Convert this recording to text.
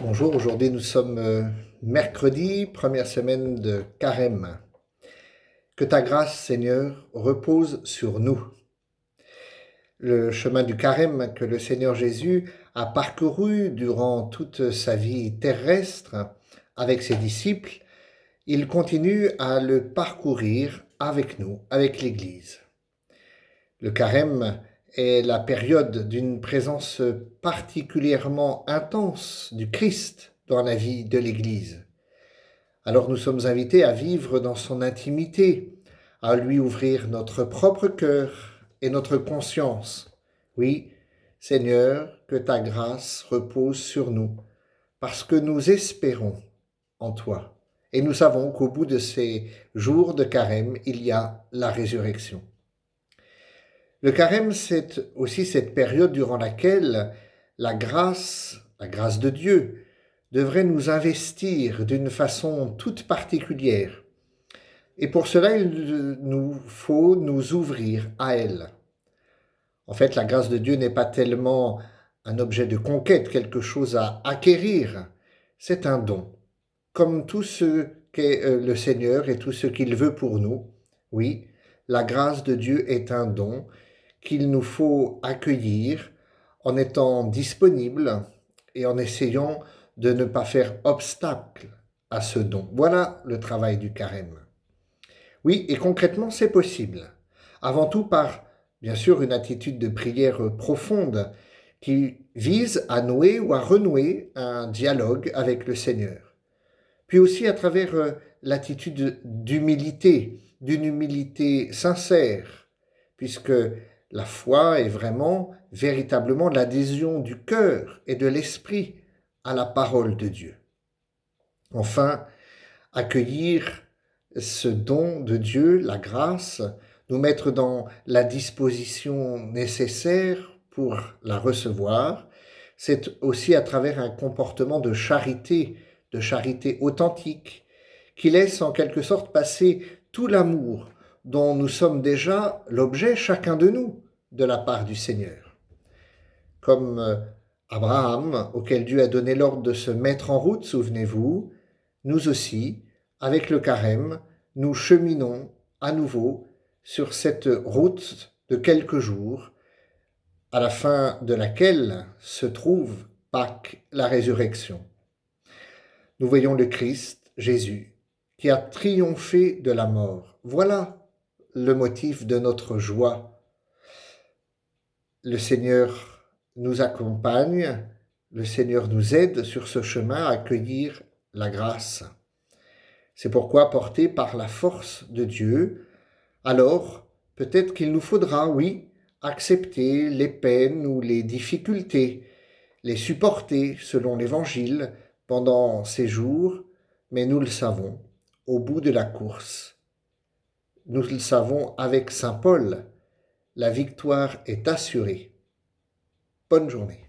Bonjour, aujourd'hui nous sommes mercredi, première semaine de Carême. Que ta grâce, Seigneur, repose sur nous. Le chemin du Carême que le Seigneur Jésus a parcouru durant toute sa vie terrestre avec ses disciples, il continue à le parcourir avec nous, avec l'Église. Le Carême est la période d'une présence particulièrement intense du Christ dans la vie de l'Église. Alors nous sommes invités à vivre dans son intimité, à lui ouvrir notre propre cœur et notre conscience. Oui, Seigneur, que ta grâce repose sur nous, parce que nous espérons en toi. Et nous savons qu'au bout de ces jours de carême, il y a la résurrection. Le carême, c'est aussi cette période durant laquelle la grâce de Dieu, devrait nous investir d'une façon toute particulière. Et pour cela, il nous faut nous ouvrir à elle. En fait, la grâce de Dieu n'est pas tellement un objet de conquête, quelque chose à acquérir, c'est un don. Comme tout ce qu'est le Seigneur et tout ce qu'il veut pour nous, oui, la grâce de Dieu est un don qu'il nous faut accueillir en étant disponible et en essayant de ne pas faire obstacle à ce don. Voilà le travail du carême. Oui, et concrètement, c'est possible. Avant tout par, bien sûr, une attitude de prière profonde qui vise à nouer ou à renouer un dialogue avec le Seigneur. Puis aussi à travers l'attitude d'humilité, d'une humilité sincère, puisque la foi est vraiment, véritablement l'adhésion du cœur et de l'esprit à la parole de Dieu. Enfin, accueillir ce don de Dieu, la grâce, nous mettre dans la disposition nécessaire pour la recevoir, c'est aussi à travers un comportement de charité authentique, qui laisse en quelque sorte passer tout l'amour dont nous sommes déjà l'objet, chacun de nous, de la part du Seigneur. Comme Abraham, auquel Dieu a donné l'ordre de se mettre en route, souvenez-vous, nous aussi, avec le carême, nous cheminons à nouveau sur cette route de quelques jours, à la fin de laquelle se trouve Pâques, la résurrection. Nous voyons le Christ, Jésus, qui a triomphé de la mort. Voilà le motif de notre joie. Le Seigneur nous accompagne, le Seigneur nous aide sur ce chemin à accueillir la grâce. C'est pourquoi, portés par la force de Dieu, alors peut-être qu'il nous faudra, oui, accepter les peines ou les difficultés, les supporter selon l'Évangile pendant ces jours, mais nous le savons, au bout de la course. Nous le savons avec saint Paul, la victoire est assurée. Bonne journée.